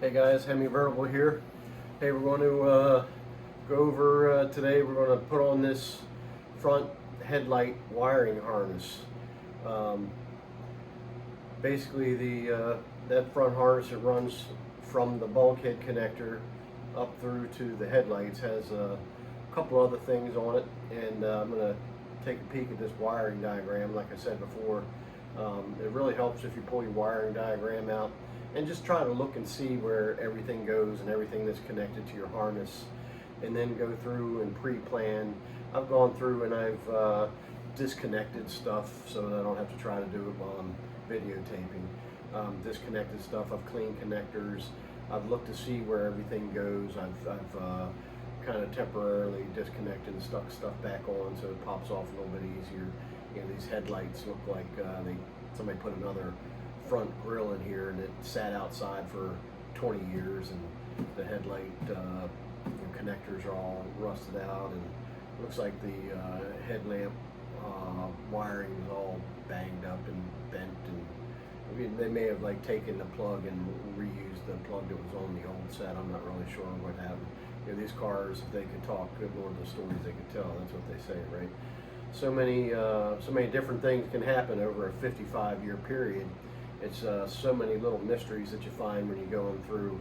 Hey guys, Hemi Vertical here. Hey, we're going to go over today. We're going to put on this front headlight wiring harness. Um, Basically, that front harness that runs from the bulkhead connector up through to the headlights has a couple other things on it, and I'm going to take a peek at this wiring diagram. Like I said before, it really helps if you pull your wiring diagram out and just try to look and see where everything goes and everything that's connected to your harness, and then go through and pre-plan. I've gone through and I've disconnected stuff so that I don't have to try to do it while I'm videotaping. Disconnected stuff, I've cleaned connectors, I've looked to see where everything goes. I've kind of temporarily disconnected and stuck stuff back on so it pops off a little bit easier. You know, these headlights look like somebody put another front grill in here, and it sat outside for 20 years, and the headlight connectors are all rusted out, and it looks like the headlamp wiring is all banged up and bent, and I mean, they may have like taken the plug and reused the plug that was on the old set. I'm not really sure what happened. You know, these cars, if they could talk, good Lord, the stories they could tell. That's what they say, right? So many different things can happen over a 55-year period. It's so many little mysteries that you find when you're going through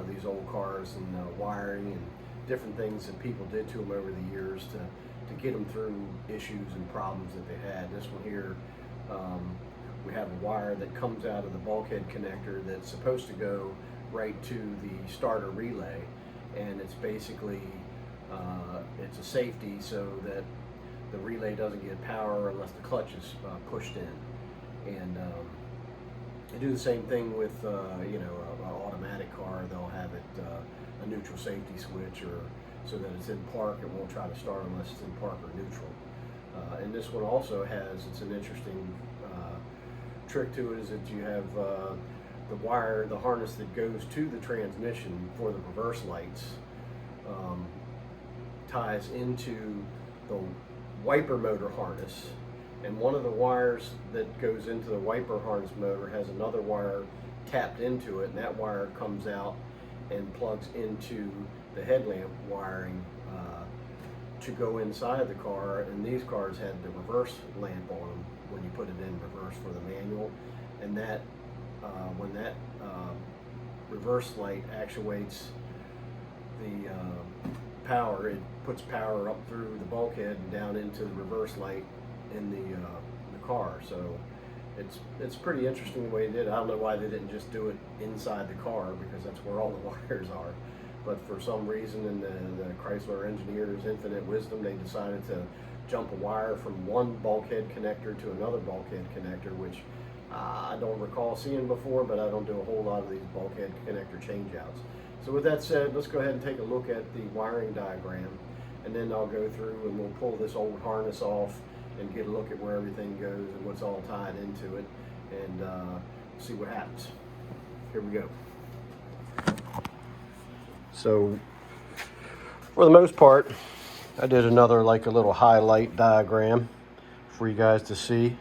these old cars, and wiring and different things that people did to them over the years to get them through issues and problems that they had. This one here, we have a wire that comes out of the bulkhead connector that's supposed to go right to the starter relay, and it's basically it's a safety so that the relay doesn't get power unless the clutch is pushed in. And they do the same thing with you know, an automatic car. They'll have it a neutral safety switch, or so that it's in park. It won't try to start unless it's in park or neutral. And this one also has, it's an interesting trick to it, is that you have the wire, the harness that goes to the transmission for the reverse lights ties into the wiper motor harness, and one of the wires that goes into the wiper harness motor has another wire tapped into it, and that wire comes out and plugs into the headlamp wiring to go inside the car. And these cars had the reverse lamp on them when you put it in reverse for the manual, and that when that reverse light actuates the power, it puts power up through the bulkhead and down into the reverse light in the car. So it's pretty interesting the way they did it. I don't know why they didn't just do it inside the car, because that's where all the wires are. But for some reason, in the Chrysler engineers' infinite wisdom, they decided to jump a wire from one bulkhead connector to another bulkhead connector, which I don't recall seeing before, but I don't do a whole lot of these bulkhead connector changeouts. So with that said, let's go ahead and take a look at the wiring diagram, and then I'll go through and we'll pull this old harness off and get a look at where everything goes and what's all tied into it, and see what happens. Here we go. So for the most part, I did another like a little highlight diagram for you guys to see,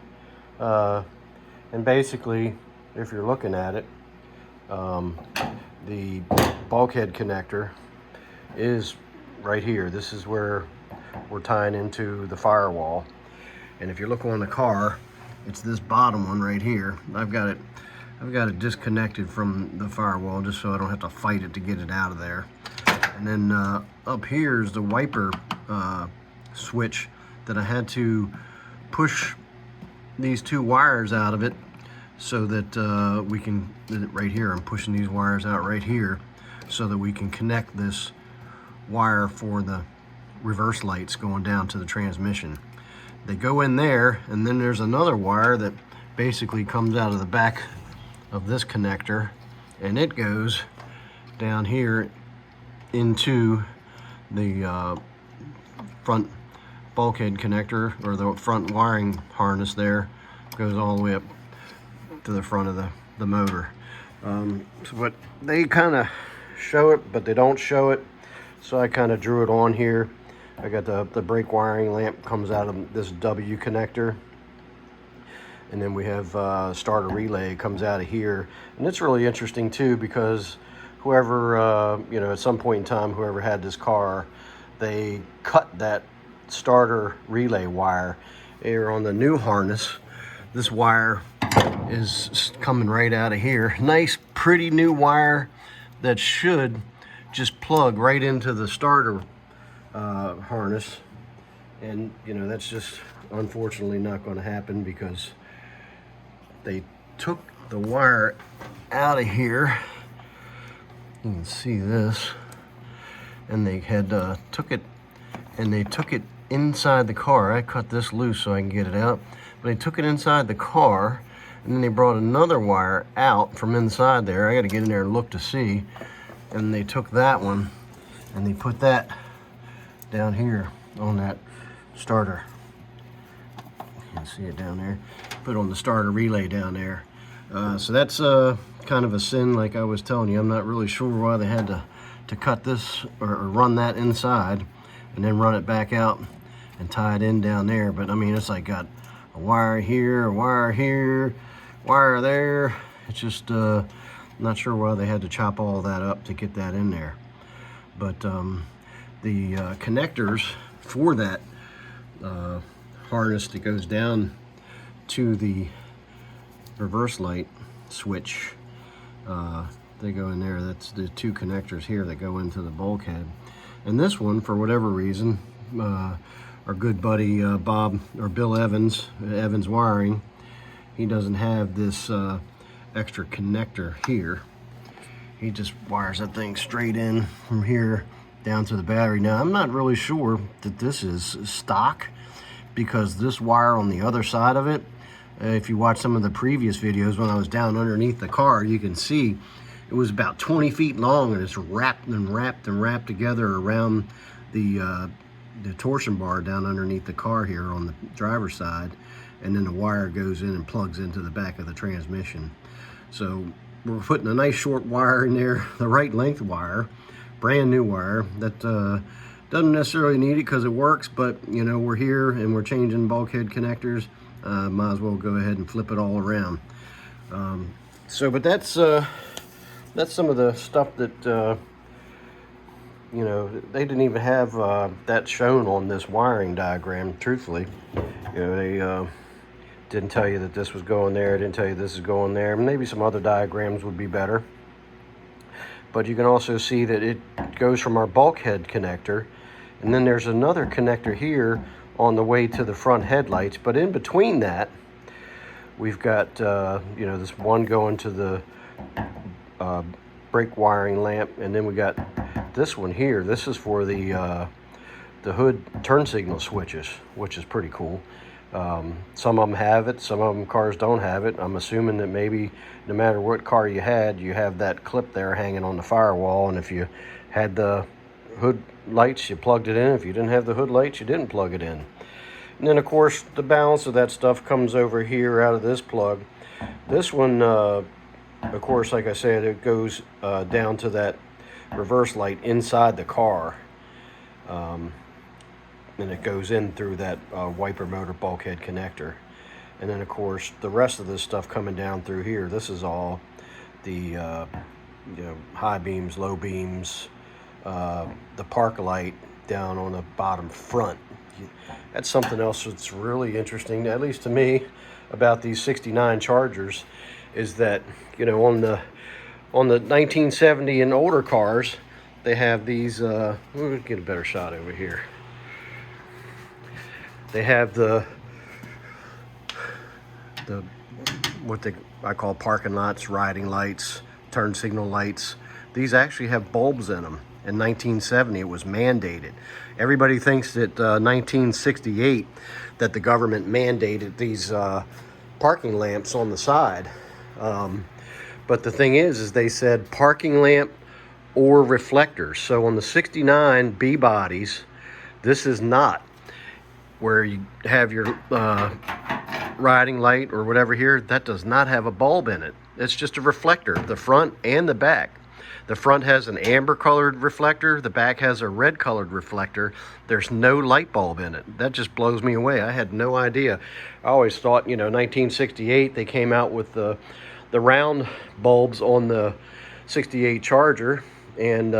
and basically, if you're looking at it, the bulkhead connector is right here. This is where we're tying into the firewall, and if you look on the car, it's this bottom one right here. I've got it disconnected from the firewall just so I don't have to fight it to get it out of there. And then up here is the wiper switch that I had to push these two wires out of it so that we can, right here, I'm pushing these wires out right here so that we can connect this wire for the reverse lights going down to the transmission. They go in there, and then there's another wire that basically comes out of the back of this connector, and it goes down here into the front bulkhead connector, or the front wiring harness there, goes all the way up to the front of the motor. So what they kind of show it, but they don't show it, so I kind of drew it on here. I got the brake wiring lamp comes out of this W connector, and then we have starter relay comes out of here. And it's really interesting too, because whoever, you know, at some point in time, whoever had this car, they cut that starter relay wire. Here on the new harness, this wire is coming right out of here. Nice, pretty new wire that should just plug right into the starter harness. And, you know, that's just unfortunately not going to happen because they took the wire out of here. You can see this. And they had took it inside the car. I cut this loose so I can get it out. But they took it inside the car, and then they brought another wire out from inside there. I got to get in there and look to see. And they took that one, and they put that down here on that starter. You can see it down there. Put on the starter relay down there. So that's kind of a sin, like I was telling you. I'm not really sure why they had to cut this or run that inside and then run it back out and tie it in down there. But I mean, it's like got a wire here, a wire here, wire there. It's just not sure why they had to chop all that up to get that in there. But the connectors for that harness that goes down to the reverse light switch, they go in there. That's the two connectors here that go into the bulkhead. And this one, for whatever reason, our good buddy Bob or Bill Evans, Evans Wiring, he doesn't have this extra connector here. He just wires that thing straight in from here down to the battery. Now, I'm not really sure that this is stock, because this wire on the other side of it, if you watch some of the previous videos when I was down underneath the car, you can see it was about 20 feet long, and it's wrapped and wrapped and wrapped together around the torsion bar down underneath the car here on the driver's side, and then the wire goes in and plugs into the back of the transmission. So we're putting a nice short wire in there, the right length wire, brand new wire that doesn't necessarily need it because it works, but you know, we're here and we're changing bulkhead connectors. Might as well go ahead and flip it all around. But that's some of the stuff that you know, they didn't even have that shown on this wiring diagram. Truthfully, you know, they didn't tell you that this was going there, didn't tell you this is going there. Maybe some other diagrams would be better. But you can also see that it goes from our bulkhead connector, and then there's another connector here on the way to the front headlights. But in between that, we've got you know, this one going to the brake wiring lamp, and then we got this one here. This is for the hood turn signal switches, which is pretty cool. Some of them have it, some of them cars don't have it. I'm assuming that maybe no matter what car you had, you have that clip there hanging on the firewall, and if you had the hood lights, you plugged it in. If you didn't have the hood lights, you didn't plug it in. And then of course the balance of that stuff comes over here out of this plug. This one, of course, like I said, it goes down to that reverse light inside the car. And it goes in through that wiper motor bulkhead connector. And then of course the rest of this stuff coming down through here, this is all the you know, high beams, low beams, the park light down on the bottom front. That's something else that's really interesting, at least to me, about these 69 Chargers, is that, you know, on the 1970 and older cars, they have these we'll get a better shot over here. They have the what I call parking lots, riding lights, turn signal lights. These actually have bulbs in them. In 1970, it was mandated. Everybody thinks that 1968 that the government mandated these parking lamps on the side. But the thing is they said parking lamp or reflectors. So on the 69 B bodies, this is not where you have your riding light or whatever here. That does not have a bulb in it. It's just a reflector, the front and the back. The front has an amber colored reflector, the back has a red colored reflector. There's no light bulb in it. That just blows me away. I had no idea. I always thought, you know, 1968 they came out with the round bulbs on the '68 Charger, and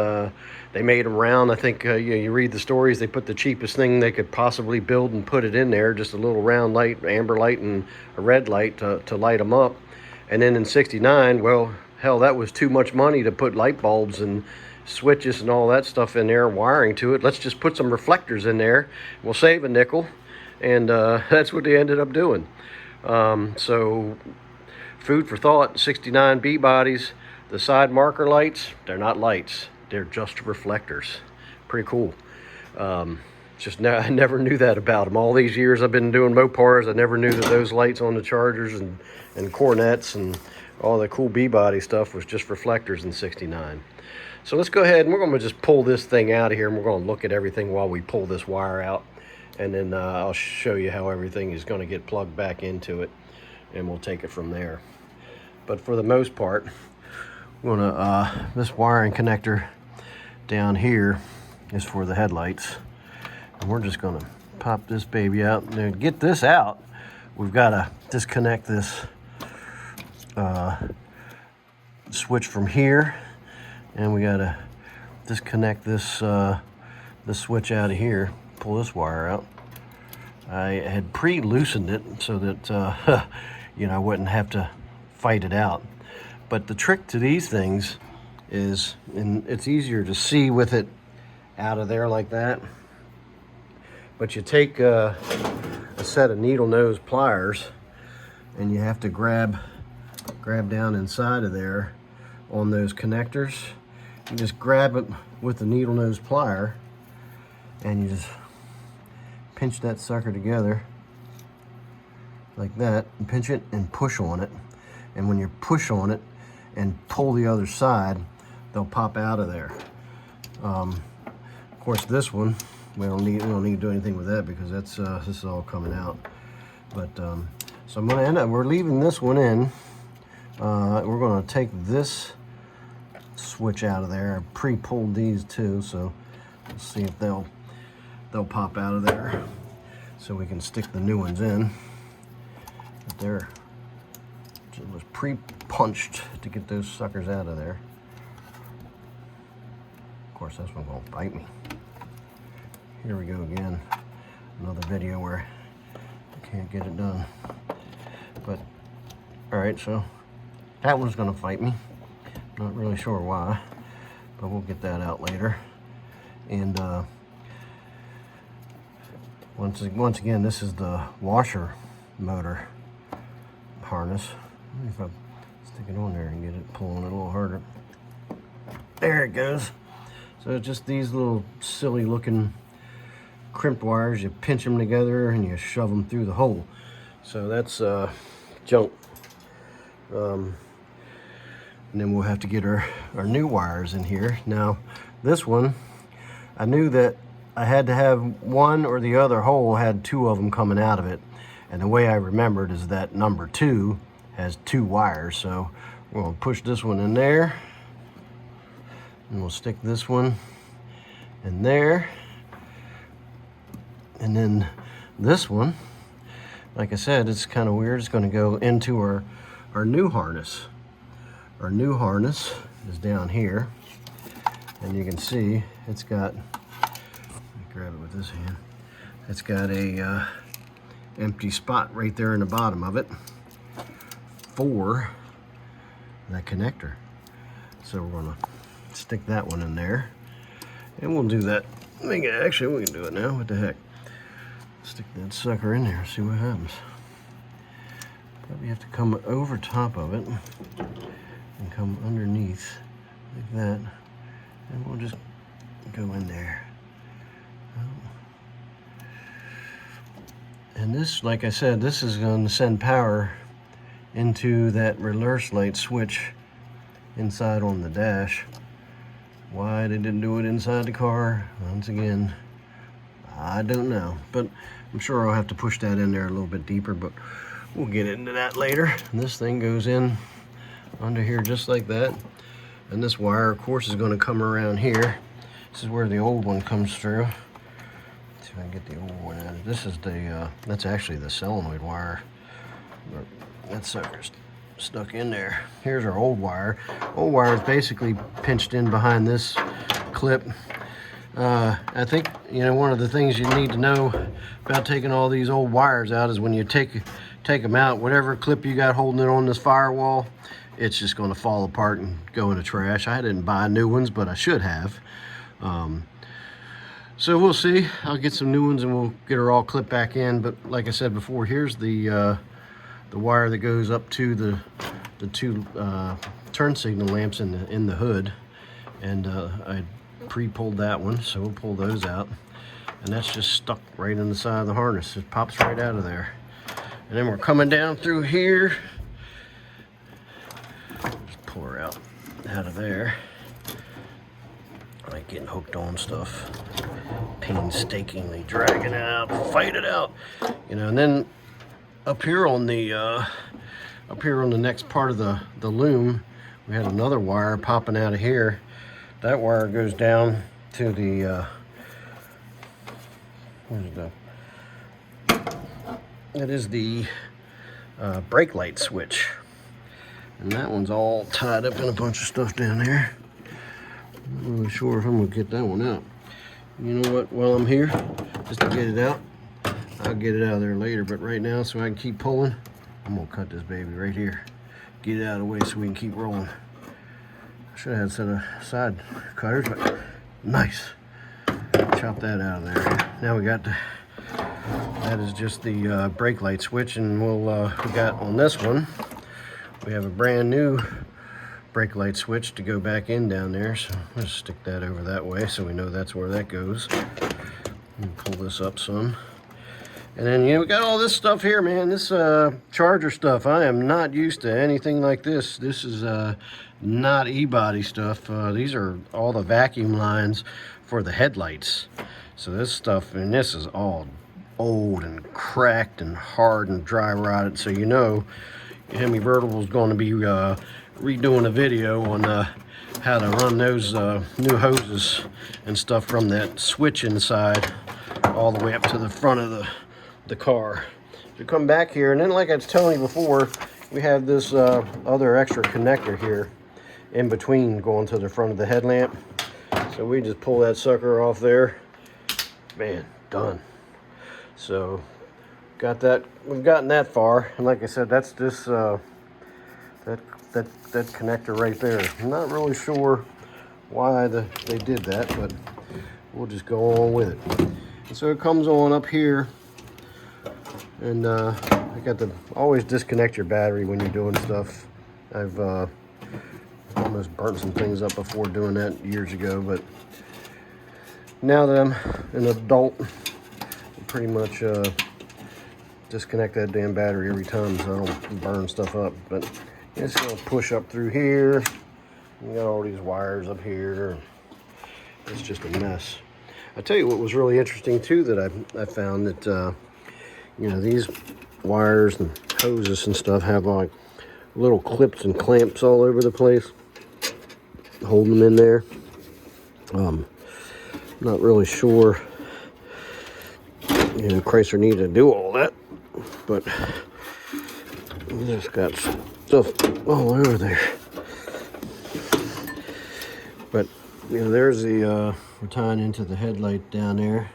they made them round. I think you read the stories, they put the cheapest thing they could possibly build and put it in there, just a little round light, amber light and a red light to light them up. And then in '69, well, hell, that was too much money to put light bulbs and switches and all that stuff in there, wiring to it. Let's just put some reflectors in there. We'll save a nickel. And that's what they ended up doing. So food for thought, '69 B bodies. The side marker lights, they're not lights. They're just reflectors. Pretty cool. I never knew that about them. All these years I've been doing Mopars, I never knew that those lights on the Chargers and Cornettes and all the cool B-body stuff was just reflectors in '69. So let's go ahead and we're going to just pull this thing out of here, and we're going to look at everything while we pull this wire out. And then I'll show you how everything is going to get plugged back into it, and we'll take it from there. But for the most part, we're going to, this wiring connector down here is for the headlights. And we're just going to pop this baby out. Now, to get this out, we've got to disconnect this switch from here, and we got to disconnect this this switch out of here, pull this wire out. I had pre-loosened it so that I wouldn't have to fight it out. But the trick to these things is, and it's easier to see with it out of there like that, but you take a set of needle nose pliers, and you have to grab down inside of there on those connectors. You just grab it with the needle nose plier, and you just pinch that sucker together like that, and pinch it and push on it. And when you push on it and pull the other side, they'll pop out of there. Of course, this one we don't need to do anything with that because that's this is all coming out. But so I'm going to we're leaving this one in. We're going to take this switch out of there. I pre-pulled these too, so let's see if they'll pop out of there, so we can stick the new ones in. But it was pre-punched to get those suckers out of there. Of course, this one's gonna bite me. Here we go again. Another video where I can't get it done. But all right, so that one's gonna fight me. Not really sure why, but we'll get that out later. And once again, this is the washer motor harness. Let me see if I stick it on there and get it pulling a little harder. There it goes. So it's just these little silly looking crimped wires. You pinch them together and you shove them through the hole. So that's junk. And then we'll have to get our new wires in here. Now, this one, I knew that I had to have one or the other hole had two of them coming out of it. And the way I remembered is that number 2 has 2 wires. So we're gonna push this one in there, and we'll stick this one in there. And then this one, like I said, it's kind of weird. It's gonna go into our new harness. Our new harness is down here, and you can see it's got, let me grab it with this hand, it's got a empty spot right there in the bottom of it for that connector. So we're gonna stick that one in there, and we'll do that. Actually, we can do it now. What the heck? Stick that sucker in there, see what happens. Probably have to come over top of it and come underneath like that, and we'll just go in there. And this, like I said, this is going to send power into that reverse light switch inside on the dash. Why they didn't do it inside the car, once again, I don't know. But I'm sure I'll have to push that in there a little bit deeper, but we'll get into that later. And this thing goes in under here just like that. And this wire, of course, is going to come around here. This is where the old one comes through. Let's see if I can get the old one out. This is the, that's actually the solenoid wire. That sucker's stuck in there. Here's our old wire. Old wire is basically pinched in behind this clip. I think, you know, one of the things you need to know about taking all these old wires out is when you take them out, whatever clip you got holding it on this firewall, it's just going to fall apart and go in the trash. I didn't buy new ones, but I should have. So we'll see. I'll get some new ones and we'll get her all clipped back in. But like I said before, here's the wire that goes up to the two turn signal lamps in the hood, and I pre-pulled that one, so we'll pull those out, and that's just stuck right in the side of the harness. It pops right out of there. And then we're coming down through here. Just pull her out of there. I like getting hooked on stuff, painstakingly dragging it out, fight it out, you know. And then up here on the next part of the loom, we had another wire popping out of here. That wire goes down to the that is the brake light switch, and that one's all tied up in a bunch of stuff down there. I'm not really sure if I'm gonna get that one out. You know what, while I'm here, just to get it out, I'll get it out of there later, but right now, so I can keep pulling, I'm gonna cut this baby right here, get it out of the way so we can keep rolling. I should have had a set of side cutters, but nice. Chop that out of there. Now we got that is just the brake light switch, and we got on this one, we have a brand new brake light switch to go back in down there. So let's stick that over that way so we know that's where that goes. And pull this up some. And then, you know, we got all this stuff here, man. This charger stuff, I am not used to anything like this. This is not e-body stuff. These are all the vacuum lines for the headlights. So this stuff, and this is all old and cracked and hard and dry rotted. So you know, Hemi Vertical is going to be redoing a video on how to run those new hoses and stuff from that switch inside all the way up to the front of the car. So come back here, and then like I was telling you before, we have this other extra connector here in between going to the front of the headlamp. So we just pull that sucker off there. Man, done. So got that, we've gotten that far, and like I said, that's this that connector right there. I'm not really sure why they did that, but we'll just go on with it. And so it comes on up here, and I got to always disconnect your battery when you're doing stuff. I've almost burnt some things up before doing that years ago, but now that I'm an adult, I pretty much disconnect that damn battery every time so I don't burn stuff up. But it's gonna push up through here. You got all these wires up here. It's just a mess. I tell you what was really interesting too, that I found that you know, these wires and hoses and stuff have like little clips and clamps all over the place, holding them in there. Not really sure, you know, Chrysler needed to do all that, but we just got stuff all over there. But you know, there's the we're tying into the headlight down there.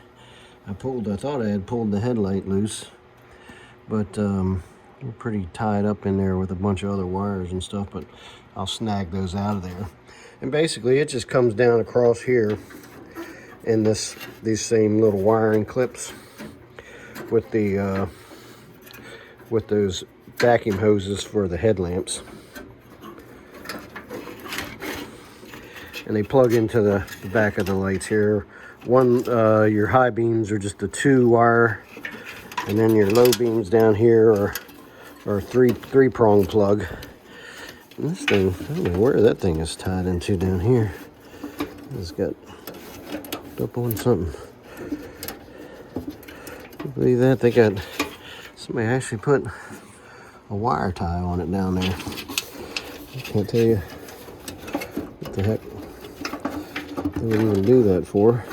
I thought I had pulled the headlight loose, but we're pretty tied up in there with a bunch of other wires and stuff, but I'll snag those out of there. And basically it just comes down across here in these same little wiring clips with the with those vacuum hoses for the headlamps. And they plug into the back of the lights here. One, your high beams are just a 2-wire, and then your low beams down here are three-prong plug. And this thing, I don't know where that thing is tied into down here. It's got up on something. Can you believe that? They got, somebody actually put a wire tie on it down there. I can't tell you what the heck they would even do that for.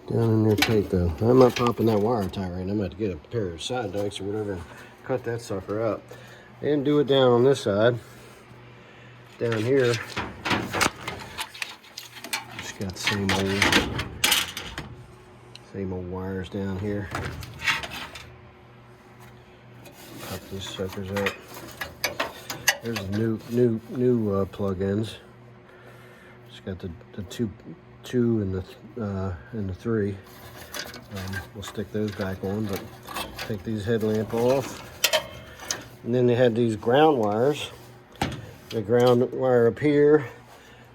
down in there tight though. I'm not popping that wire tie right now. I'm going to get a pair of side dikes or whatever and cut that sucker out. And do it down on this side. Down here, just got the same old wires down here. Cut these suckers out. There's the new plug-ins. Just got the two and the three. We'll stick those back on, but take these headlamp off. And then they had these ground wires. The ground wire up here,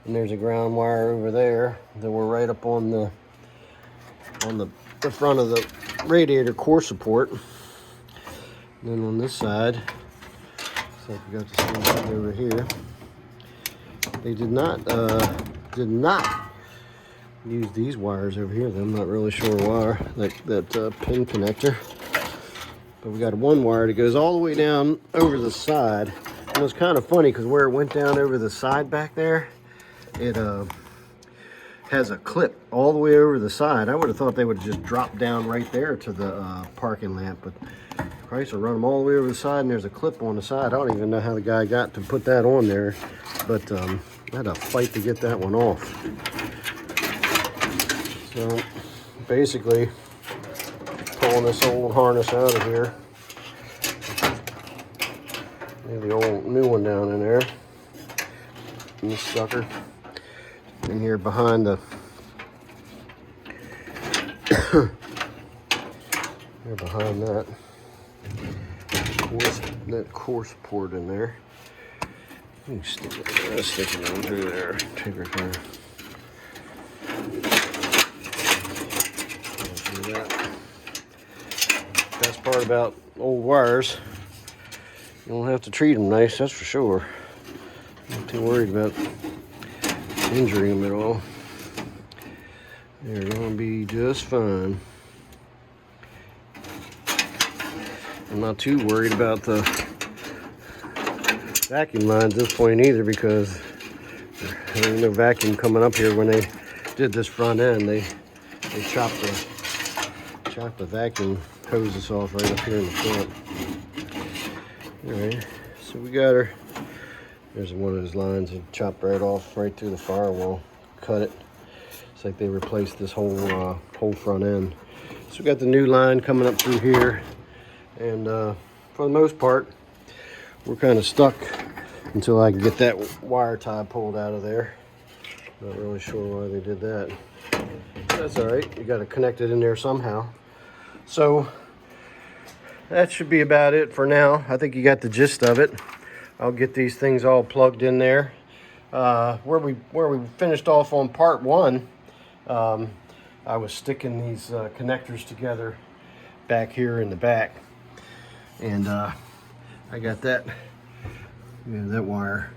and there's a ground wire over there that were right up on the front of the radiator core support. And then on this side, so we got the same thing over here. They did not use these wires over here. I'm not really sure why, that pin connector. But we got one wire that goes all the way down over the side. And it was kind of funny because where it went down over the side back there, it has a clip all the way over the side. I would have thought they would have just dropped down right there to the parking lamp, but Christ, I run them all the way over the side, and there's a clip on the side. I don't even know how the guy got to put that on there, but I had to fight to get that one off. So basically, pulling this old harness out of here. Leave the old new one down in there. And this sucker in here behind the here behind that core support in there. You can stick it on through there. Take her through. Do that. Best part about old wires, you don't have to treat them nice, that's for sure. Not too worried about injuring them at all. They're going to be just fine. I'm not too worried about the vacuum lines at this point either, because there ain't no vacuum coming up here. When they did this front end, they chopped the vacuum hoses off right up here in the front. Alright, so we got her. There's one of those lines that chopped right off right through the firewall. Cut it. It's like they replaced this whole front end. So we got the new line coming up through here, and for the most part, we're kind of stuck until I can get that wire tie pulled out of there. Not really sure why they did that. That's all right. You got to connect it in there somehow. So that should be about it for now. I think you got the gist of it. I'll get these things all plugged in there. Where we finished off on part one, I was sticking these connectors together back here in the back, and I got that that wire,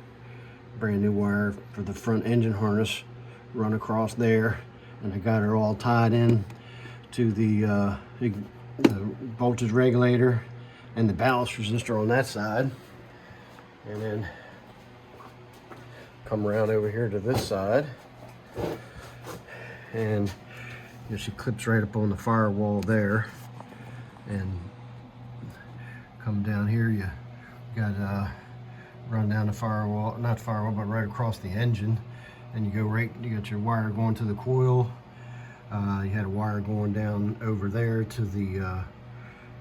brand new wire for the front engine harness, run across there, and I got her all tied in to the voltage regulator and the ballast resistor on that side, and then come around over here to this side, and she clips right up on the firewall there, and come down here. You got run down the firewall, not firewall, but right across the engine, and you got your wire going to the coil. You had a wire going down over there to the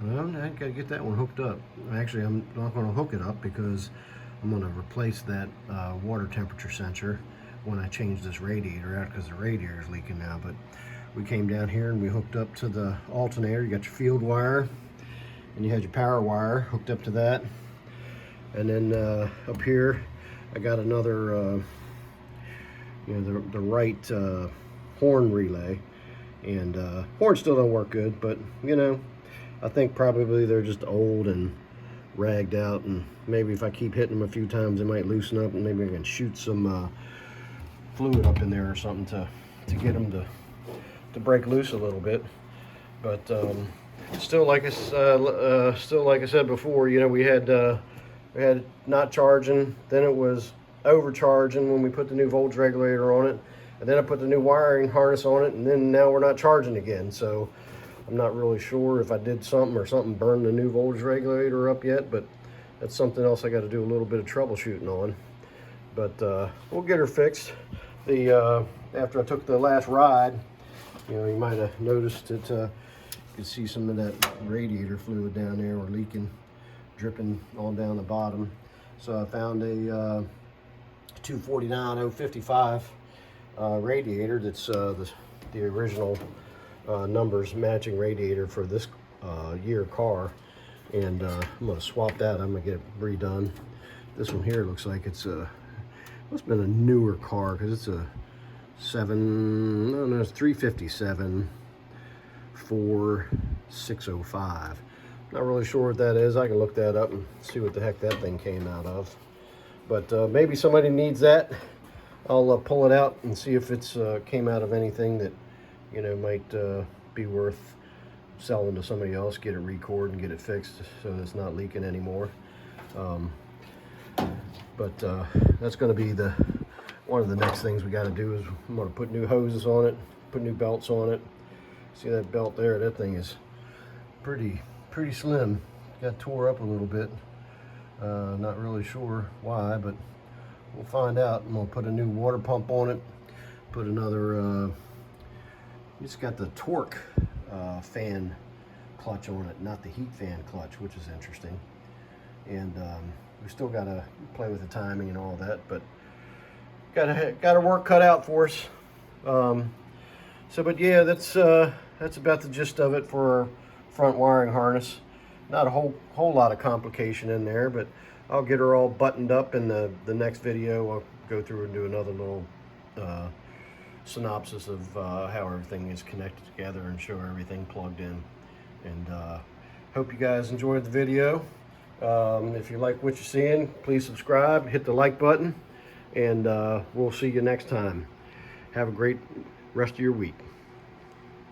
I gotta get that one hooked up. Actually, I'm not going to hook it up because I'm going to replace that water temperature sensor when I change this radiator out, because the radiator is leaking now. But we came down here and we hooked up to the alternator. You got your field wire, and you had your power wire hooked up to that. And then up here, I got another, the right horn relay. And horns still don't work good, but I think probably they're just old and ragged out, and maybe if I keep hitting them a few times, they might loosen up, and maybe I can shoot some fluid up in there or something to get them to break loose a little bit. But still, like I said before, we had not charging, then it was overcharging when we put the new voltage regulator on it, and then I put the new wiring harness on it, and then now we're not charging again. So I'm not really sure if I did something or something burned the new voltage regulator up yet, but that's something else I got to do a little bit of troubleshooting on. But we'll get her fixed. After I took the last ride, you know, you might have noticed that you can see some of that radiator fluid down there or leaking, dripping on down the bottom. So I found a 249-055 radiator that's the original numbers matching radiator for this year car, and I'm going to swap that. I'm going to get it redone. This one here looks like it's must have been a newer car, because it's a 357 4605. Not really sure what that is. I can look that up and see what the heck that thing came out of. But maybe somebody needs that. I'll pull it out and see if it's came out of anything that, you know, might be worth selling to somebody else. Get it record and get it fixed so it's not leaking anymore. But that's going to be one of the next things we got to do. Is I'm going to put new hoses on it, put new belts on it. See that belt there? That thing is pretty slim. Got tore up a little bit. Not really sure why, but we'll find out. I'm going to put a new water pump on it. Put another. It's got the torque fan clutch on it, not the heat fan clutch, which is interesting. And we still got to play with the timing and all that, but got our work cut out for us. But yeah, that's about the gist of it for our front wiring harness. Not a whole lot of complication in there, but I'll get her all buttoned up in the next video. I'll go through and do another little synopsis of how everything is connected together and show everything plugged in. And hope you guys enjoyed the video. If you like what you're seeing, please subscribe, hit the like button, and we'll see you next time. Have a great rest of your week.